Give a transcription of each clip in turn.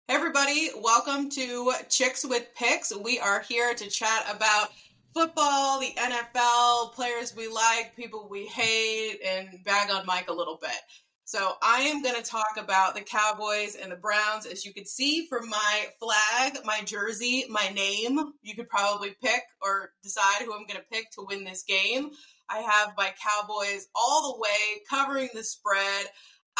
Hey everybody, welcome to Chicks with Picks. We are here to chat about football, the NFL, players we like, people we hate, and bag on Mike a little bit. So I am going to talk about the Cowboys and the Browns. As you can see from my flag, my jersey, my name, you could probably pick or decide who I'm going to pick to win this game. I have my Cowboys all the way, covering the spread.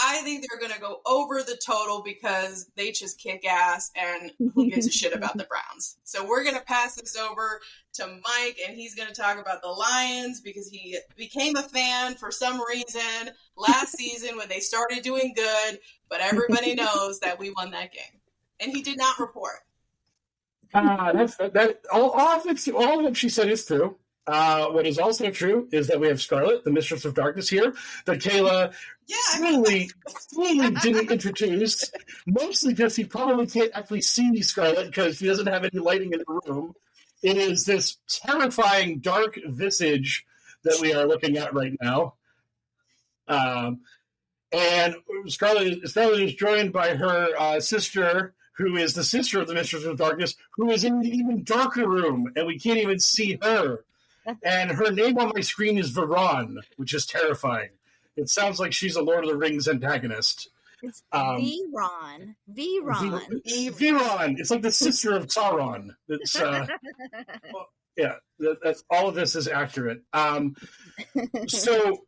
I think they're going to go over the total because they just kick ass, and who gives a shit about the Browns? So we're going to pass this over to Mike, and he's going to talk about the Lions because he became a fan for some reason last season when they started doing good, but everybody knows that we won that game. And he did not report. All of what she said is true. What is also true is that we have Scarlett, the Mistress of Darkness, here, that Kayla fully didn't introduce, mostly because he probably can't actually see Scarlett because she doesn't have any lighting in the room. It is this terrifying dark visage that we are looking at right now. And Scarlett is joined by her sister, who is the sister of the Mistress of Darkness, who is in the even darker room, and we can't even see her. And her name on my screen is Vron, which is terrifying. It sounds like she's a Lord of the Rings antagonist. It's Vron. Vron. It's like the sister of Sauron. It's that's all of this is accurate. So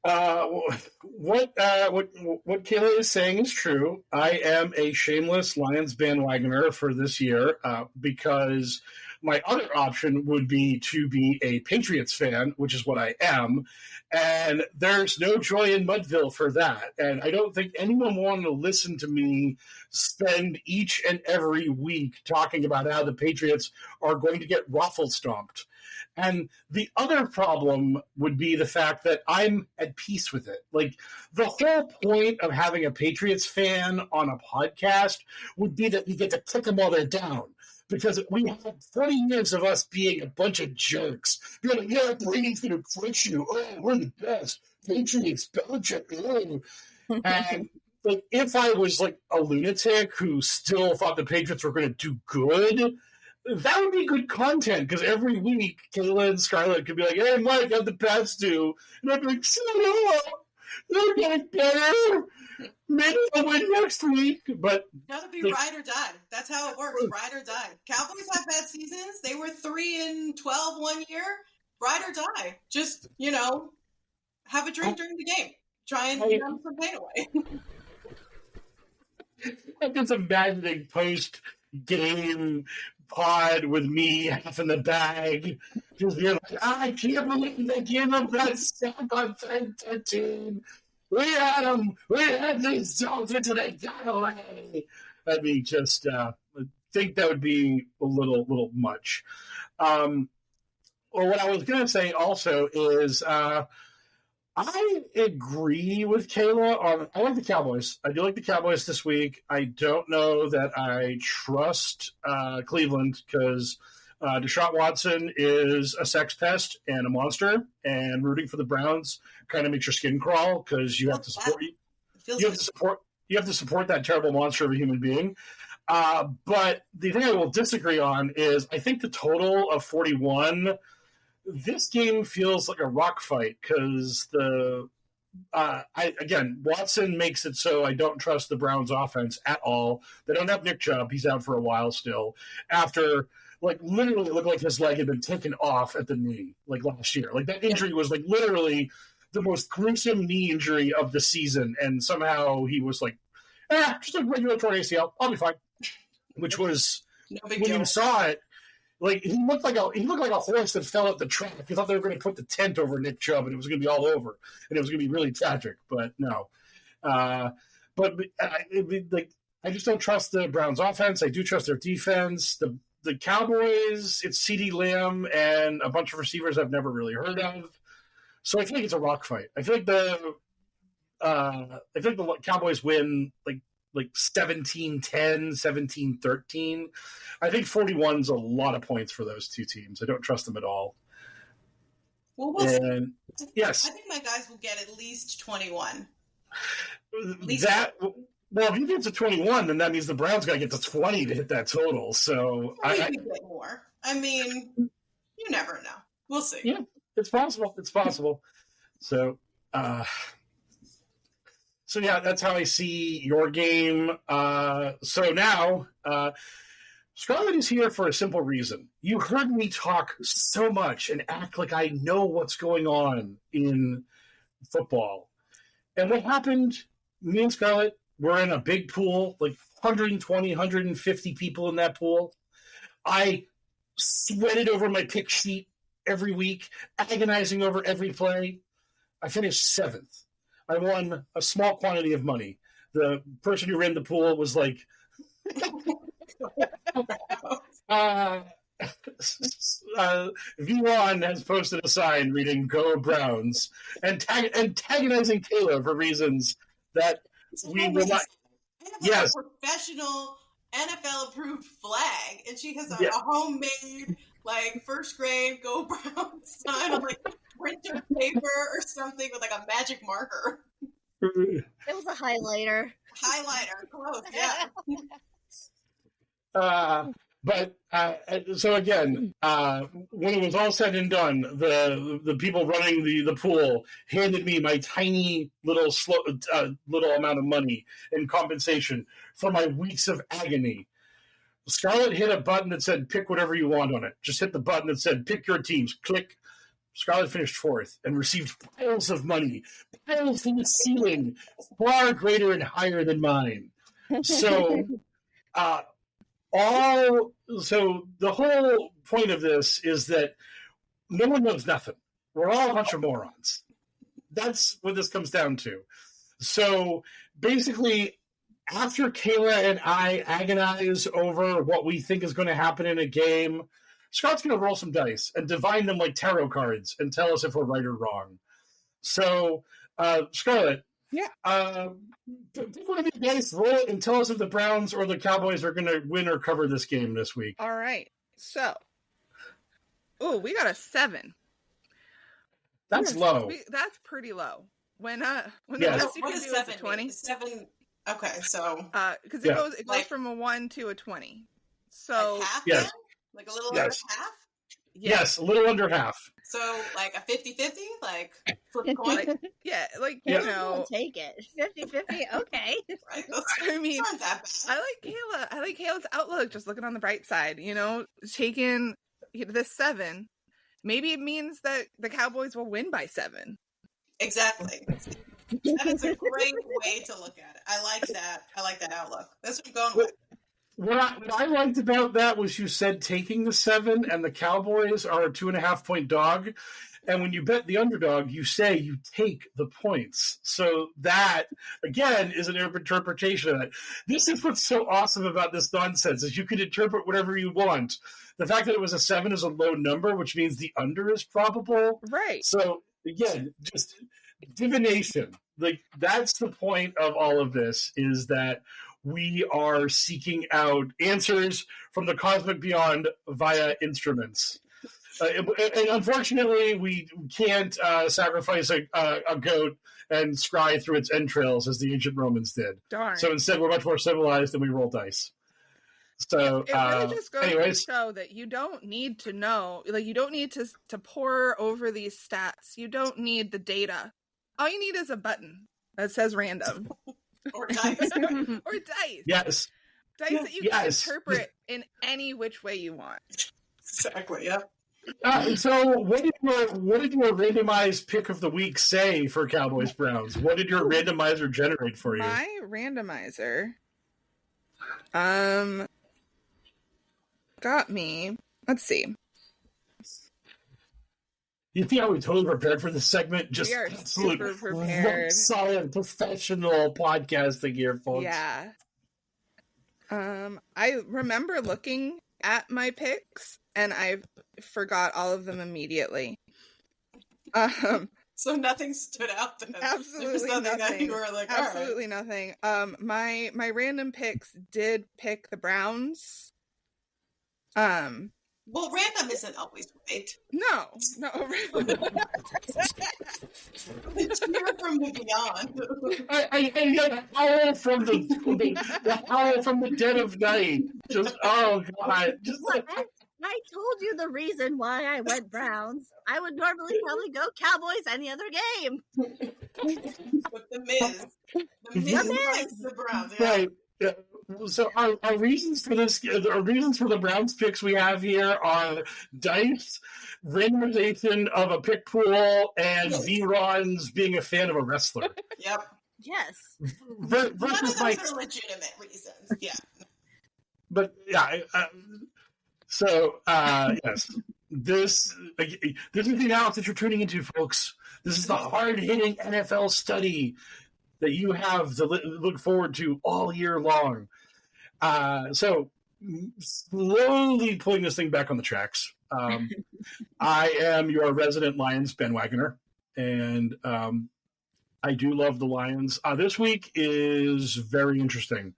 what Kayla is saying is true. I am a shameless Lions bandwagoner for this year because my other option would be to be a Patriots fan, which is what I am, and there's no joy in Mudville for that. And I don't think anyone wanted to listen to me spend each and every week talking about how the Patriots are going to get raffle stomped. And the other problem would be the fact that I'm at peace with it. Like, the whole point of having a Patriots fan on a podcast would be that we get to kick them while they're down. Because we have 40 years of us being a bunch of jerks. Being like, yeah, Brady's going to crush you. Oh, we're the best. Patriots, Belichick. Oh. And like, if I was like a lunatic who still thought the Patriots were going to do good, that would be good content. Because every week, Kayla and Scarlett could be like, hey, Mike, how'd the Pats do? And I'd be like, shut up. They're getting better. Maybe they'll win next week, but gotta be ride or die. That's how it works. Ride or die. Cowboys have bad seasons. They were 3-12 one year. Ride or die. Just have a drink during the game. Try and get some pain away. I'm just imagining post-game pod with me half in the bag, just being like, I can't believe they gave up that sack on 10-13. We had them. We had these zones until they got away. I mean, just I think that would be a little much. Or what I was going to say also is I agree with Kayla on. I like the Cowboys. I do like the Cowboys this week. I don't know that I trust Cleveland because Deshaun Watson is a sex pest and a monster, and rooting for the Browns kind of makes your skin crawl because you have to support you have to support that terrible monster of a human being. But the thing I will disagree on is I think the total of 41. This game feels like a rock fight because Watson makes it so I don't trust the Browns offense at all. They don't have Nick Chubb; he's out for a while still. After literally, it looked like his leg had been taken off at the knee last year. Like, that injury was literally the most gruesome knee injury of the season, and somehow he was just a regular torn ACL. I'll be fine. Which was when you saw it. He looked like a horse that fell at the track. You thought they were going to put the tent over Nick Chubb, and it was going to be all over, and it was going to be really tragic. But no, I just don't trust the Browns' offense. I do trust their defense. The Cowboys, it's CeeDee Lamb and a bunch of receivers I've never really heard of. So I feel like it's a rock fight. I feel like the Cowboys win like 17-10, 17-13. I think 41's a lot of points for those two teams. I don't trust them at all. Well, yes. I think my guys will get at least 21. Well, if he gets to 21, then that means the Browns got to get to 20 to hit that total. So I could get more. I mean, you never know. We'll see. Yeah, it's possible. It's possible. So, yeah, that's how I see your game. So now, Scarlett is here for a simple reason. You heard me talk so much and act like I know what's going on in football. And what happened, me and Scarlett were in a big pool, like 120, 150 people in that pool. I sweated over my pick sheet every week, agonizing over every play. I finished 7th. I won a small quantity of money. The person who ran the pool was like, Vron has posted a sign reading "Go Browns" and antagonizing Kayla for reasons that we will not. Yes, a professional NFL approved flag, and she has a homemade like first grade "Go Browns" sign on like printer paper or something with like a magic marker. It was a highlighter. Close, yeah. But so again, when it was all said and done, the people running the pool handed me my tiny little amount of money in compensation for my weeks of agony. Scarlett hit a button that said "pick whatever you want" on it. Just hit the button that said "pick your teams." Click. Scarlett finished 4th and received piles of money, piles to the ceiling, far greater and higher than mine. So, so the whole point of this is that no one knows nothing. We're all a bunch of morons. That's what this comes down to. So basically, after Kayla and I agonize over what we think is going to happen in a game, Scott's going to roll some dice and divine them like tarot cards and tell us if we're right or wrong. So, Scarlett, pick one of your dice, roll it, and tell us if the Browns or the Cowboys are going to win or cover this game this week. All right. So, we got a 7. That's low. That's pretty low. When yes. the best you what can is do 7? is a 20. 7. Okay, so because it goes from a 1 to a 20. So like half, yes. then? Like a little under half? Yes, a little under half. So like a 50-50? Like flip a coin? You know. Take it. 50-50, okay. Right? I mean, not that bad. I like Kayla's outlook, just looking on the bright side, you know, taking this 7. Maybe it means that the Cowboys will win by 7. Exactly. That is a great way to look at it. I like that. I like that outlook. That's what I'm going with. What I liked about that was you said taking the 7, and the Cowboys are a 2.5-point dog. And when you bet the underdog, you say you take the points. So that, again, is an interpretation of it. This is what's so awesome about this nonsense, is you can interpret whatever you want. The fact that it was a 7 is a low number, which means the under is probable. Right. So, again, just divination. Like, that's the point of all of this, is that we are seeking out answers from the cosmic beyond via instruments. And unfortunately, we can't sacrifice a goat and scry through its entrails as the ancient Romans did. Darn. So instead, we're much more civilized and we roll dice. So, it really just goes anyways, to show that you don't need to know, like, you don't need to pore over these stats. You don't need the data. All you need is a button that says random. Or dice. Or dice. Yes. Dice that you can interpret in any which way you want. Exactly, yeah. So what did your randomized pick of the week say for Cowboys Browns? What did your randomizer generate for you? My randomizer got me, let's see. You think I was totally prepared for this segment? Just we are super prepared. Solid professional podcasting here, folks. Yeah. I remember looking at my picks and I forgot all of them immediately. So nothing stood out then. Absolutely nothing. That you were like, absolutely nothing. My random picks did pick the Browns. Well, random isn't always right. No. Cheer from the beyond. I get a howl from the howl from the dead of night. Just oh god. Just I told you the reason why I went Browns. I would normally probably go Cowboys any other game. With the Miz. The Miz likes the Browns. Yeah. right. Yeah. So our reasons for this, our reasons for the Browns picks we have here are dice, randomization of a pick pool, and Vron's being a fan of a wrestler. Yep. Yes. None of Versus those like, are legitimate reasons. Yeah. but yeah. So yes, this is the analysis you're tuning into, folks. This is the hard-hitting NFL study that you have to look forward to all year long. So slowly pulling this thing back on the tracks. I am your resident Lions bandwagoner, and I do love the Lions. This week is very interesting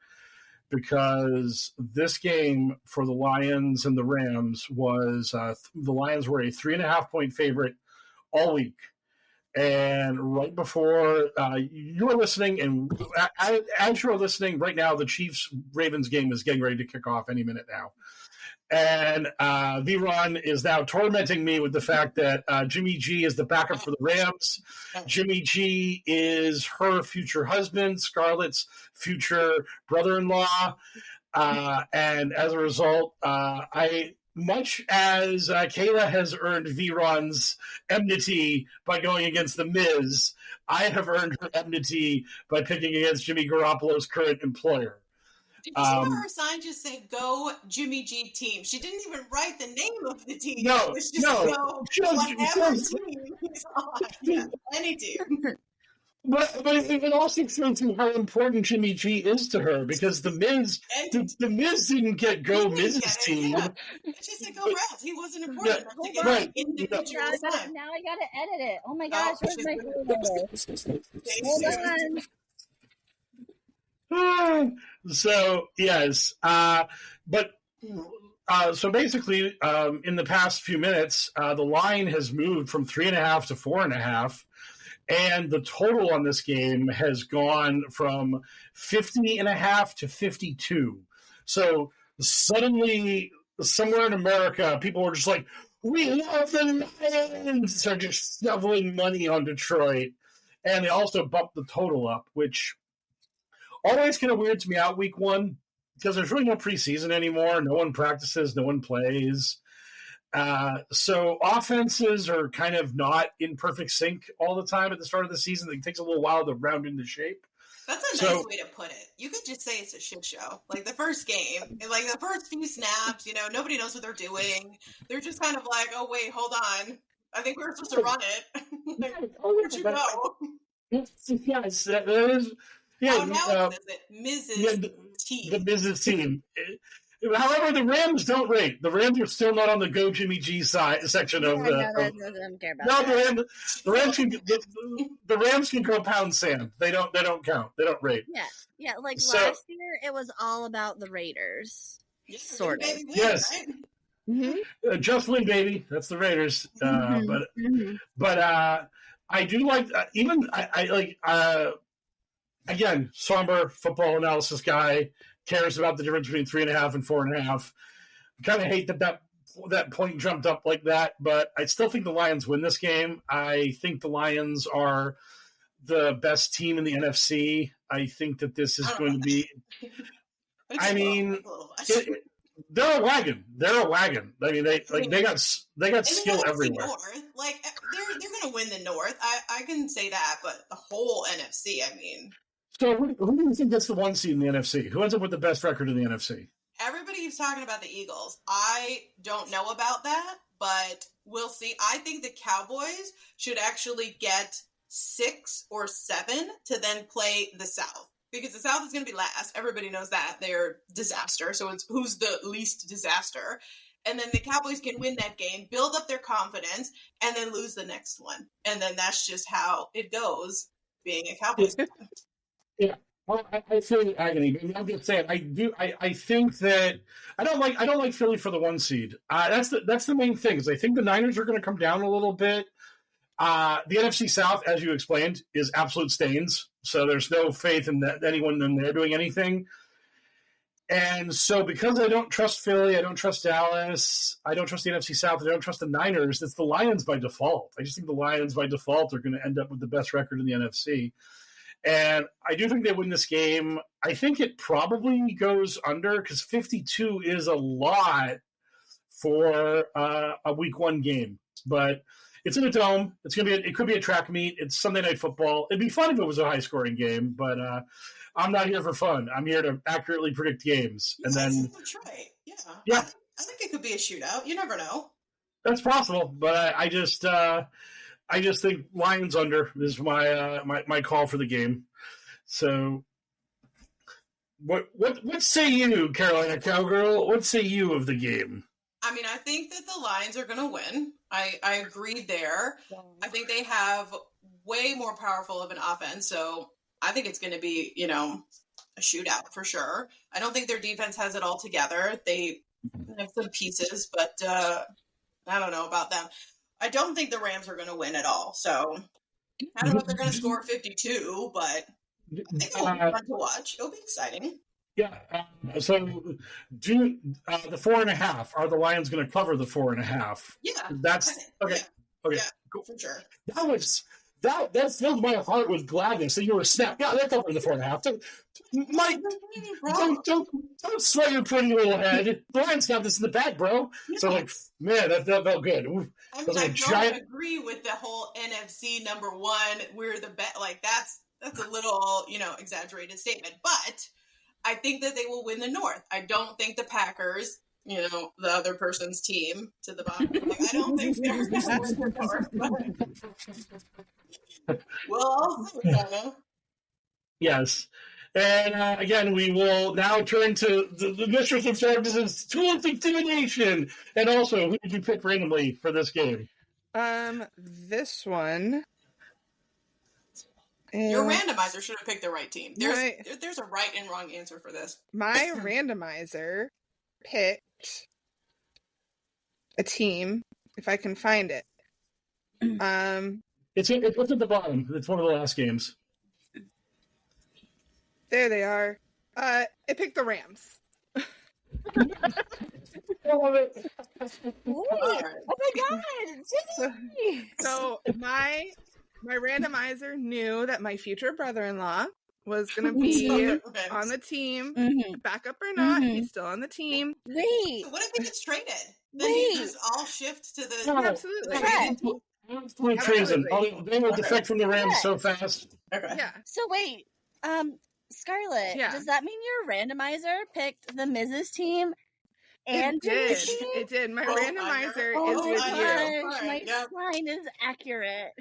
because this game for the Lions and the Rams was the Lions were a 3.5-point favorite all week. And right before you were listening, and as you're listening right now, the Chiefs-Ravens game is getting ready to kick off any minute now. And Vron is now tormenting me with the fact that Jimmy G is the backup for the Rams. Jimmy G is her future husband, Scarlett's future brother-in-law. And as a result, much as Kayla has earned Vron's enmity by going against the Miz, I have earned her enmity by picking against Jimmy Garoppolo's current employer. Did you see her sign just say "Go Jimmy G Team"? She didn't even write the name of the team. No, it was just no. whatever team he's on. Yeah, any team. But it also shows you how important Jimmy G is to her because the Miz didn't get Go Miz's team. Yeah. It just said Go Browns. He wasn't important enough to get right. individual sign. Now I gotta edit it. Oh my gosh, where's my phone? Hold on. So yes, but so basically, in the past few minutes, the line has moved from 3.5 to 4.5, and the total on this game has gone from 50.5 to 52. So suddenly, somewhere in America, people were just like, "We love the Lions!" Start just shoveling money on Detroit, and they also bumped the total up, which always kind of weirds me out week one because there's really no preseason anymore. No one practices, no one plays. So offenses are kind of not in perfect sync all the time at the start of the season. It takes a little while to round into shape. That's a nice way to put it. You could just say it's a shit show. Like the first game, like the first few snaps, nobody knows what they're doing. They're just kind of like, oh, wait, hold on. I think we were supposed to run it. Like, where'd you go? Yes, that is. Yeah, now it's Mrs. T. The Mrs. Team. However, the Rams don't rate. The Rams are still not on the Go Jimmy G section of the. I don't care about that. The Rams can go pound sand. They don't count. They don't rate. Yeah. Like last year, it was all about the Raiders, sort of. Yes. Right? Mm-hmm. Just win, baby. That's the Raiders. But I do like I like. Again, somber football analysis guy cares about the difference between 3.5 and 4.5. I kind of hate that point jumped up like that, but I still think the Lions win this game. I think the Lions are the best team in the NFC. I think that this is going to be. I mean, they're a wagon. They're a wagon. I mean, they got skill everywhere. North, like they're going to win the North. I can say that, but the whole NFC. I mean. So who do you think gets the 1 seed in the NFC? Who ends up with the best record in the NFC? Everybody keeps talking about the Eagles. I don't know about that, but we'll see. I think the Cowboys should actually get 6 or 7 to then play the South. Because the South is going to be last. Everybody knows that. They're disaster. So it's who's the least disaster. And then the Cowboys can win that game, build up their confidence, and then lose the next one. And then that's just how it goes being a Cowboys fan. Yeah, Well, I feel the agony. But I'm just saying, I think that I don't like Philly for the 1 seed. That's the main thing. Is I think the Niners are going to come down a little bit. The NFC South, as you explained, is absolute stains. So there's no faith in anyone in there doing anything. And so because I don't trust Philly, I don't trust Dallas, I don't trust the NFC South, I don't trust the Niners, it's the Lions by default. I just think the Lions by default are going to end up with the best record in the NFC. And I do think they win this game. I think it probably goes under because 52 is a lot for a week 1 game. But it's in a dome. It could be a track meet. It's Sunday Night Football. It'd be fun if it was a high-scoring game, but I'm not here for fun. I'm here to accurately predict games. Yes, and then that's right. Yeah. I think it could be a shootout. You never know. That's possible, but I just think Lions under is my call for the game. So, what say you, Carolina Cowgirl? What say you of the game? I mean, I think that the Lions are going to win. I agree there. I think they have way more powerful of an offense, so I think it's going to be, a shootout for sure. I don't think their defense has it all together. They have some pieces, but I don't know about them. I don't think the Rams are going to win at all. So I don't know if they're going to score 52, but I think it'll be fun to watch. It'll be exciting. Yeah. So do the 4.5. Are the Lions going to cover the 4.5? Yeah. That's okay. Yeah. Okay. Yeah, cool. for sure. That filled my heart with gladness that you were snapped. Yeah, they're covering the 4.5. Mike, don't sweat your pretty little head. The Lions have this in the bag, bro. Yeah. So man, that felt good. I mean, I don't agree with the whole NFC number 1. We're the best. That's a little exaggerated statement, but I think that they will win the North. I don't think the Packers, the other person's team to the bottom. I don't think they're going to win the North. Well, also kind of. Yes. And again, we will now turn to the Mistress of Services Tool of Intimidation. And also, who did you pick randomly for this game? This one. Your randomizer should have picked the right team. There's a right and wrong answer for this. My randomizer picked a team, if I can find it. It's at the bottom. It's one of the last games. There they are. It picked the Rams. I love it. Oh my god! So my randomizer knew that my future brother-in-law was going to be on the team. Mm-hmm. Backup or not, he's still on the team. Wait. So what if he gets traded? Then he just all shift to the... No, absolutely. Absolutely treason. They will defect from the Rams so fast. Okay. Yeah. So wait, Scarlett, does that mean your randomizer picked the Mrs. team? And it did. My randomizer is with you. My line is accurate.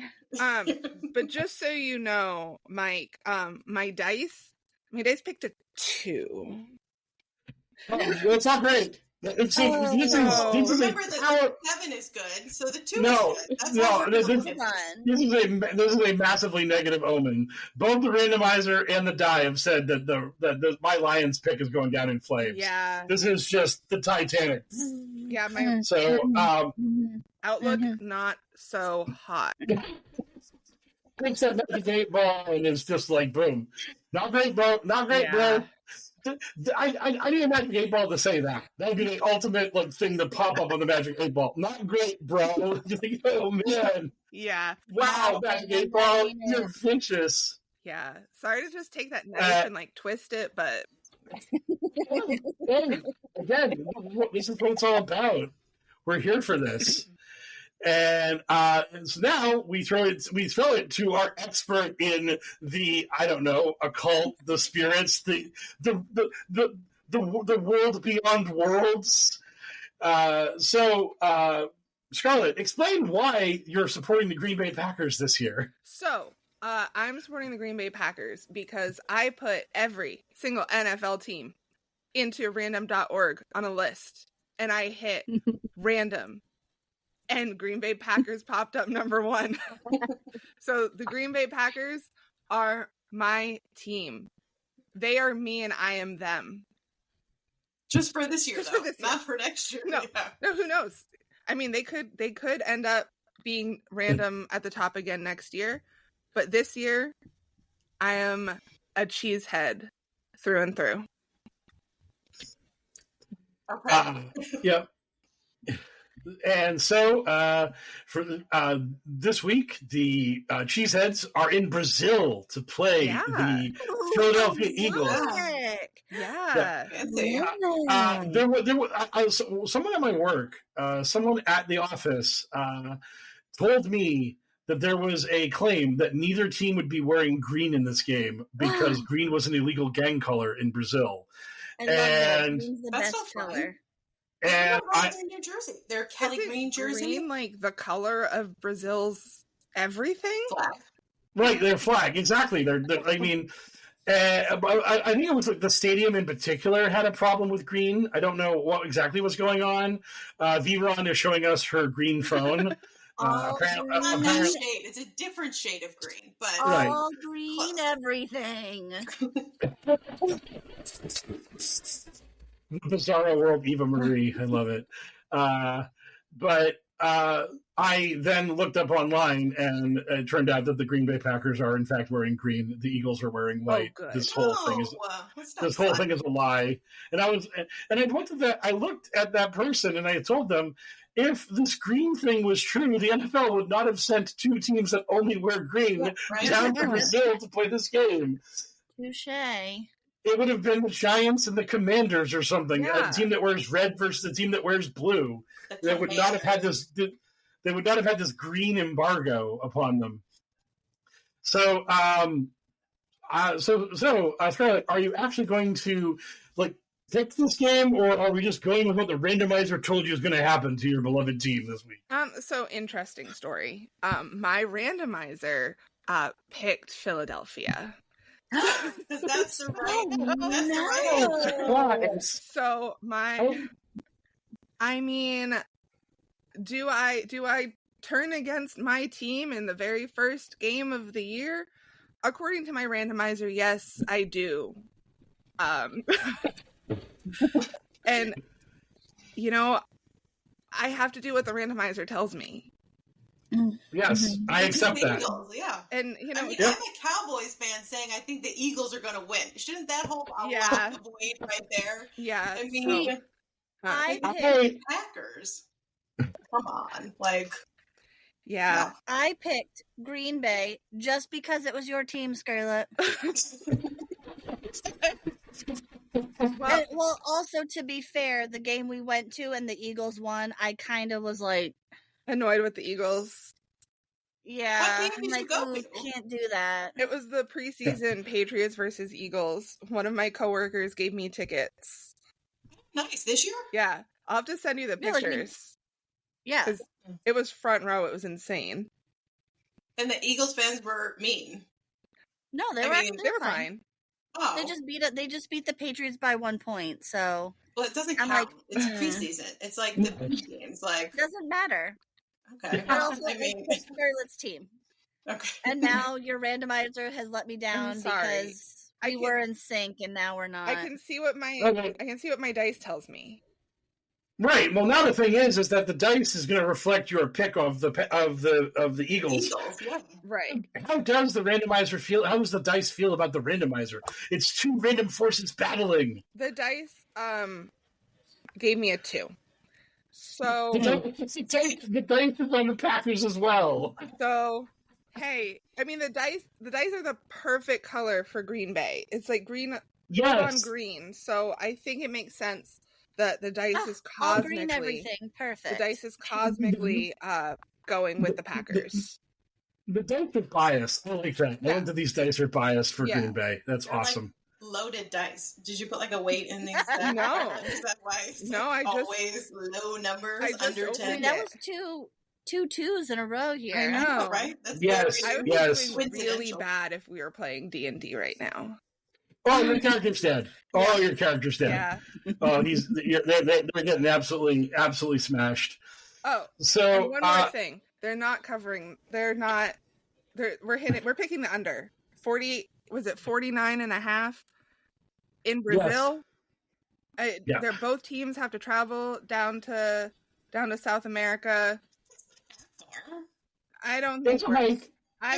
But just so you know, Mike, my dice picked a 2. It's not great. Remember the 7 is good, so the 2 is good. This is a massively negative omen. Both the randomizer and the die have said that my Lions pick is going down in flames. Yeah. This is just the Titanic. Yeah, outlook not so hot. Picks that magic 8 ball and it's just like boom. Not great, bro. Not great, bro. I need a magic 8 ball to say that. That would be the ultimate thing to pop up on the magic 8 ball. Not great, bro. Oh man. Yeah. Wow, magic 8 ball. You're vicious. Yeah. Sorry to just take that knife and twist it, but again, this is what it's all about. We're here for this. And so now we throw it to our expert in the occult, the spirits, the world beyond worlds. Scarlett, explain why you're supporting the Green Bay Packers this year. So I'm supporting the Green Bay Packers because I put every single NFL team into random.org on a list, and I hit random. And Green Bay Packers popped up number 1. So the Green Bay Packers are my team. they are me and I am them. Just for this year, Just though. for this year. Not for next year. No, Yeah. no, who knows? I mean, they could end up being random at the top again next year, but this year, I am a cheesehead through and through. Okay. Yep. And so for this week, the Cheeseheads are in Brazil to play the Philadelphia Eagles. Yeah. Fancy. Someone at my work, someone at the office, told me that there was a claim that neither team would be wearing green in this game because green was an illegal gang color in Brazil. I love that. Green's the That's best so fun. color. And in New Jersey. Their Kelly Isn't green jersey. green like the color of Brazil's everything? Flag. right, their flag, exactly. I mean, I think it was like the stadium in particular had a problem with green. I don't know what exactly was going on. Vron is showing us her green phone. Not that shade. It's a different shade of green, but Right. All green everything. Bizarro World Eva Marie. I love it. But I then looked up online, and it turned out that the Green Bay Packers are in fact wearing green. The Eagles are wearing white. good. This whole thing is a lie. And I looked at that person, and I told them, if this green thing was true, the NFL would not have sent two teams that only wear green down to Brazil to play this game. Touche. It would have been the Giants and the Commanders or something. Yeah. A team that wears red versus a team that wears blue. They would not have had this. They would not have had this green embargo upon them. So, Scarlett, are you actually going to pick this game, or are we just going with what the randomizer told you is going to happen to your beloved team this week? So interesting story. My randomizer picked Philadelphia. That's the right. So I mean, do I turn against my team in the very first game of the year? According to my randomizer, yes, I do. And I have to do what the randomizer tells me. Yes, I accept that. Eagles, yeah. And I'm a Cowboys fan saying I think the Eagles are going to win. Shouldn't that hold a lot of weight right there? Yeah. I mean, I picked Packers. Come on, yeah. No, I picked Green Bay just because it was your team, Scarlett. Well, also to be fair, the game we went to and the Eagles won, I kind of was annoyed with the Eagles. Yeah, What game did you go to? Can't do that. It was the preseason Patriots versus Eagles. One of my coworkers gave me tickets. Nice. This year? Yeah. I'll have to send you the Yeah, pictures. Yeah. Because it was front row. It was insane. And the Eagles fans were mean. No, they were fine. Oh. They just beat the Patriots by 1 point, so Well, it doesn't I'm count. It's preseason. It's like the big games. Doesn't matter. Okay. But also, I mean, it's Scarlett's team. okay. And now your randomizer has let me down I'm sorry. because we were in sync and now we're not. I can see what my dice tells me. Right. Well, now the thing is that the dice is going to reflect your pick of the Eagles. Yeah. Right. How does the randomizer feel? How does the dice feel about the randomizer? It's two random forces battling. The dice gave me a 2. So the dice is on the Packers as well. So hey, I mean the dice are the perfect color for Green Bay. It's like green on green. So I think it makes sense that the dice is all green cosmically everything. Perfect. the dice is cosmically going with the Packers. The dice are biased. I like that. I like that these dice are biased for Green Bay. That's awesome. Loaded dice. Did you put a weight in these? No. Is that why? No, I just always low numbers under 10. That was two twos in a row here. I know, right? That's I would be doing really bad if we were playing D&D right now. Oh, your character's dead. Oh, your character's dead. Yeah. Oh, they're getting absolutely smashed. Oh, so and one more thing. They're we're picking the under. 40, was it 49.5? in Brazil. Yeah. They're both teams have to travel down to South America. I don't think It's we're. like, I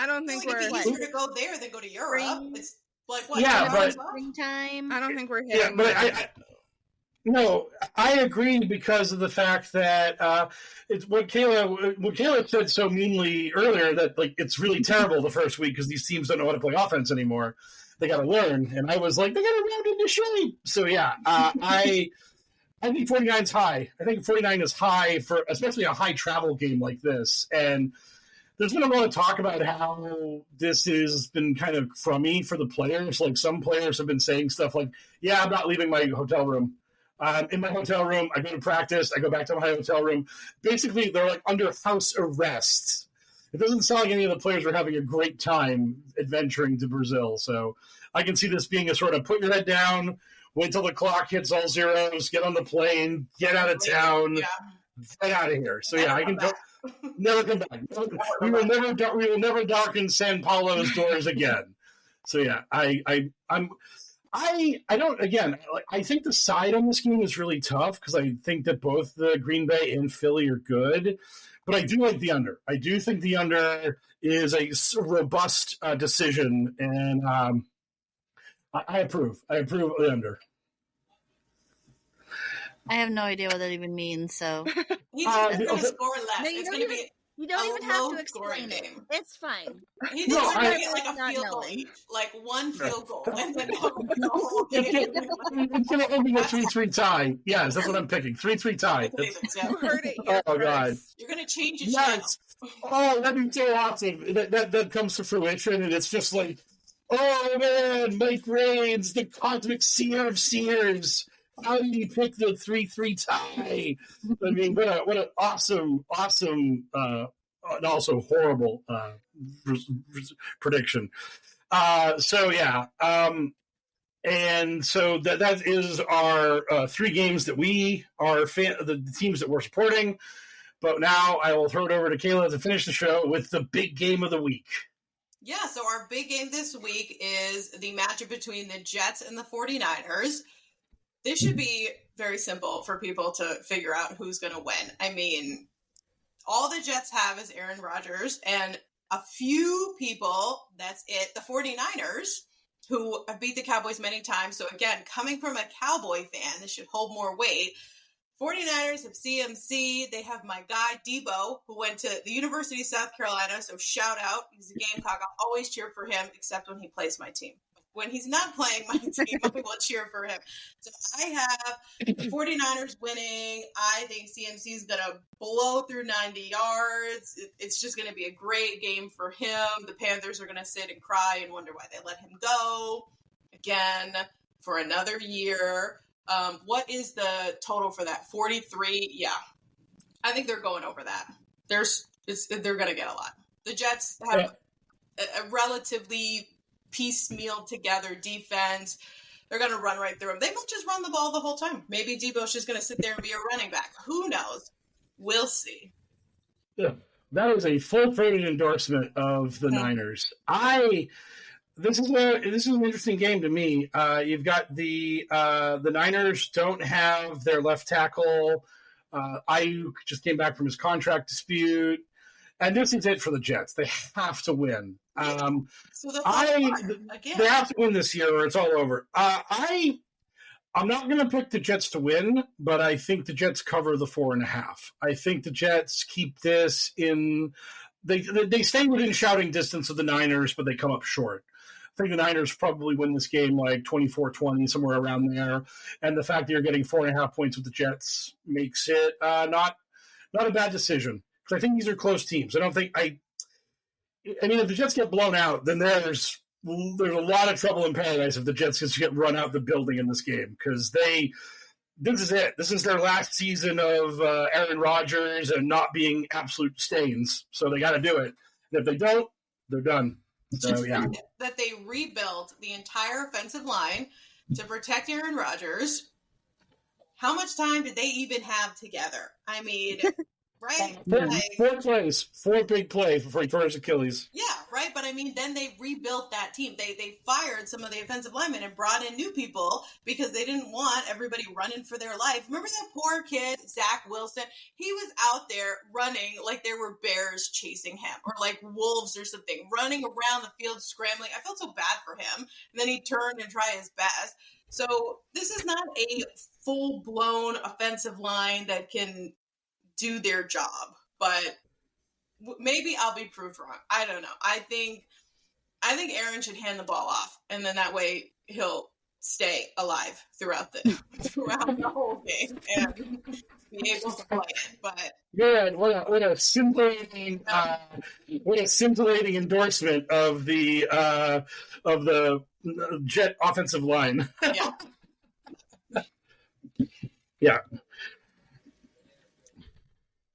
don't think we're. It'd be easier to go there than go to Europe. It's like what? Yeah, but springtime. I don't think we're hitting. yeah, but no, I agree because of the fact that it's what Kayla said so meanly earlier that like it's really terrible the first week because these teams don't know how to play offense anymore. They got to learn, and I was like, they got to round into shape. So yeah, I think 49's high. I think 49 is high for especially a high travel game like this, and there's been a lot of talk about how this has been kind of crummy for the players. Like some players have been saying stuff like, "Yeah, I'm not leaving my hotel room. I'm in my hotel room. I go to practice. I go back to my hotel room." Basically, they're like under house arrest. It doesn't sound like any of the players are having a great time adventuring to Brazil. So I can see this being a sort of put your head down, wait till the clock hits all zeros, get on the plane, get out of town, get out of here. So yeah, I can never come back. We will never darken San Paulo's doors again. So yeah, I don't. Again, I think the side on this game is really tough because I think that both the Green Bay and Philly are good, but I do like the under. I do think the under is a robust decision, and I approve. I approve of the under. I have no idea what that even means. So he's going to score less. No, it's going to be. You don't even have to explain it. Game. It's fine. He's just going to get like a field goal each, like one field goal, and then the whole game. It's going to end in a 3-3 tie. Yes, that's what I'm picking. 3-3 tie. You heard it here Oh God! You're going to change it. Yes. Oh, that'd be so awesome. That comes to fruition, and it's just like, oh man, Mike Raines, the cosmic seer of seers. How did he pick the 3-3 tie? I mean, what an awesome, and also horrible prediction. So yeah, and so that is our 3 games that we are the teams that we're supporting. But now I will throw it over to Kayla to finish the show with the big game of the week. Yeah, so our big game this week is the matchup between the Jets and the 49ers. This should be very simple for people to figure out who's going to win. I mean, all the Jets have is Aaron Rodgers and a few people, that's it, the 49ers, who have beat the Cowboys many times. So again, coming from a Cowboy fan, this should hold more weight. 49ers have CMC. They have my guy, Debo, who went to the University of South Carolina. So shout out. He's a Gamecock. I'll always cheer for him, except when he plays my team. When he's not playing my team, I will cheer for him. So I have the 49ers winning. I think CMC is going to blow through 90 yards. It's just going to be a great game for him. The Panthers are going to sit and cry and wonder why they let him go again for another year. What is the total for that? 43? Yeah. I think they're going over that. They're going to get a lot. The Jets have a relatively piecemeal together defense. They're going to run right through them. They might just run the ball the whole time. Maybe Debo's just going to sit there and be a running back. Who knows? We'll see. Yeah, that is a full-throated endorsement of the Niners. This is an interesting game to me. You've got the Niners don't have their left tackle. Ayuk just came back from his contract dispute. And this is it for the Jets. They have to win. So they have to win this year or it's all over. I'm not going to pick the Jets to win, but I think the Jets cover the 4.5. I think the Jets keep this in. They stay within shouting distance of the Niners, but they come up short. I think the Niners probably win this game like 24-20, somewhere around there. And the fact that you're getting 4.5 points with the Jets makes it not a bad decision. Because I think these are close teams. I mean, if the Jets get blown out, then there's a lot of trouble in paradise if the Jets just get run out the building in this game. Because this is it. This is their last season of Aaron Rodgers and not being absolute stains. So they got to do it. And if they don't, they're done. So, yeah. That they rebuilt the entire offensive line to protect Aaron Rodgers. How much time did they even have together? I mean, right? Four big plays before he tore his Achilles. Yeah, right. But I mean, then they rebuilt that team. They fired some of the offensive linemen and brought in new people because they didn't want everybody running for their life. Remember that poor kid, Zach Wilson? He was out there running like there were bears chasing him or like wolves or something, running around the field scrambling. I felt so bad for him. And then he turned and tried his best. So this is not a full-blown offensive line that can do their job, but maybe I'll be proved wrong. I don't know. I think Aaron should hand the ball off, and then that way he'll stay alive throughout the whole game and be able to play it. But yeah, what a scintillating endorsement of the Jet offensive line. Yeah. Yeah.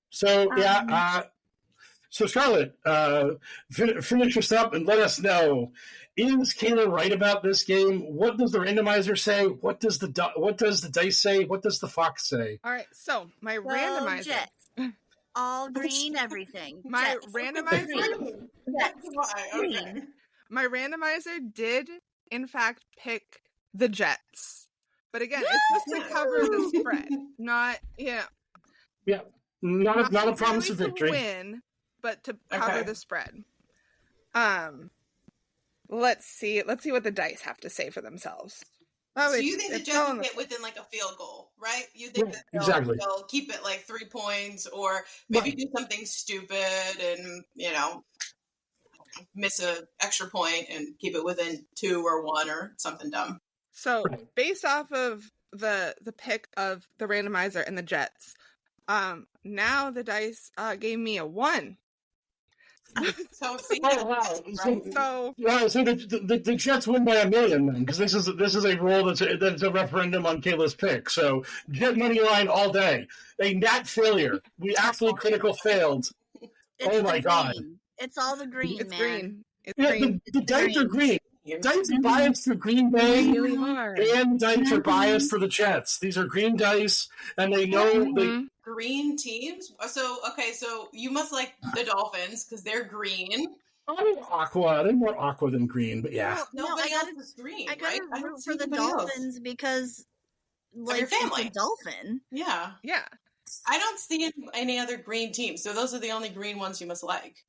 So so Scarlett, finish us up and let us know: is Kayla right about this game? What does the randomizer say? What does the dice say? What does the fox say? All right, so my randomizer, Jets. All green, everything. my Jets. randomizer, That's why. Okay. my randomizer did in fact pick the Jets, but again, it's just to cover the spread, not Yeah, not a promise of victory. Win, but to cover Okay. the spread. Let's see what the dice have to say for themselves. So you think the Jets will get within like a field goal, right? You think that they'll keep it like 3 points, or maybe do something stupid and miss a extra point and keep it within 2 or 1 or something dumb. So based off of the pick of the randomizer and the Jets, now the dice gave me a 1. So see, wow! Right? So the Jets win by 1 million then, because this is a rule that's a referendum on Kayla's pick. So Jet money line all day. A nat failure. We absolutely critical failed. It's my God! It's all the green, it's man. green. It's Yeah, green. the dice are green. Dice are biased for Green Bay, Really hard. and dice are biased for the Jets. These are green dice, and they know they. green teams. So you must like the Dolphins because they're green. Aqua. They're more aqua than green, but yeah. Nobody else is green. I gotta right? root for the Dolphins because, like, your family. it's a dolphin. Yeah. Yeah. I don't see any other green teams, so those are the only green ones you must like.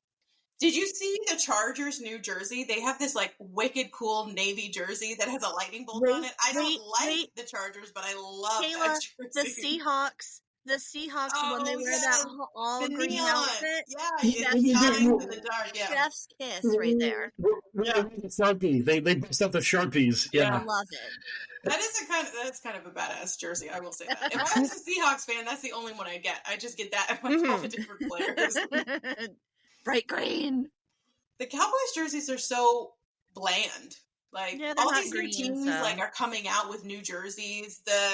Did you see the Chargers' new jersey? They have this like wicked cool navy jersey that has a lightning bolt on it. I don't like the Chargers, but I love Kayla, that jersey. The Seahawks when they wear that all green neon outfit. Yeah, in the dark. Yeah, Chef's kiss right there. Yeah, Sharpie. They bust out the Sharpies. Yeah. I love it. That's kind of a badass jersey. I will say that. If I was a Seahawks fan, that's the only one I get. I just get that with all the different players. Bright green. The Cowboys jerseys are so bland. Like all these new teams like are coming out with new jerseys. The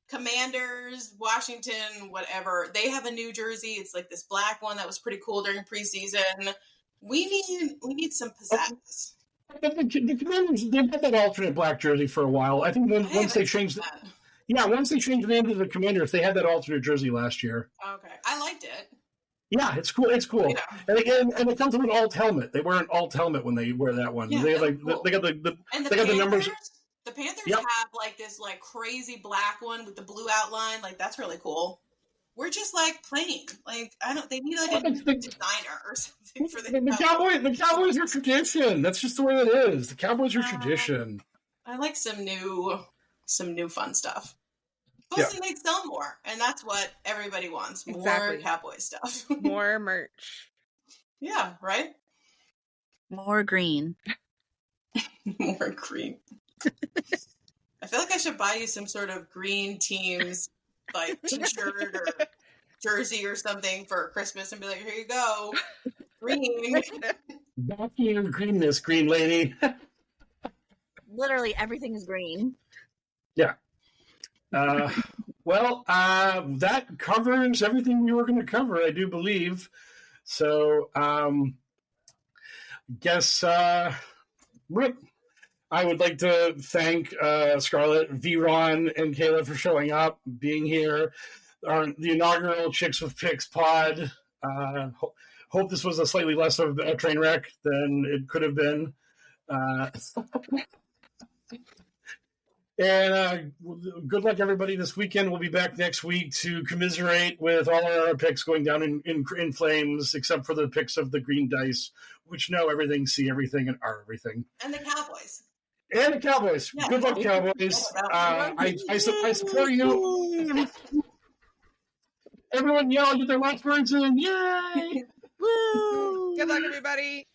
Commanders, Washington, whatever, they have a new jersey. It's like this black one that was pretty cool during preseason. We need some pizzazz. The Commanders, they've had that alternate black jersey for a while. I think once they changed the name to the Commanders, they had that alternate jersey last year. Okay, I liked it. Yeah, it's cool. It's cool. Yeah. And again, it comes with an alt helmet. They wear an alt helmet when they wear that one. Yeah, they got cool. they got the numbers. The Panthers have like this like crazy black one with the blue outline. Like that's really cool. We're just like plain. Like they need like a designer or something for the Cowboys are tradition. That's just the way it is. The Cowboys are tradition. I like some new fun stuff. Plus, they make sell more, and that's what everybody wants. More Cowboy stuff. More merch. Yeah, right? More green. More green. I feel like I should buy you some sort of green teams, like t-shirt or jersey or something for Christmas and be like, here you go. Green. Back to your greenness, green lady. Literally everything is green. Yeah. That covers everything we were going to cover, I do believe. So, guess Rip. I would like to thank Scarlett, Vron, and Kayla for showing up, being here. the inaugural Chicks with Picks pod. Hope this was a slightly less of a train wreck than it could have been. And good luck, everybody, this weekend. We'll be back next week to commiserate with all our picks going down in flames, except for the picks of the green dice, which know everything, see everything, and are everything. And the Cowboys. And the Cowboys. Yeah. Good luck, Cowboys. I support you. Everyone yell, get their last words in. Yay! Woo! Good luck, everybody.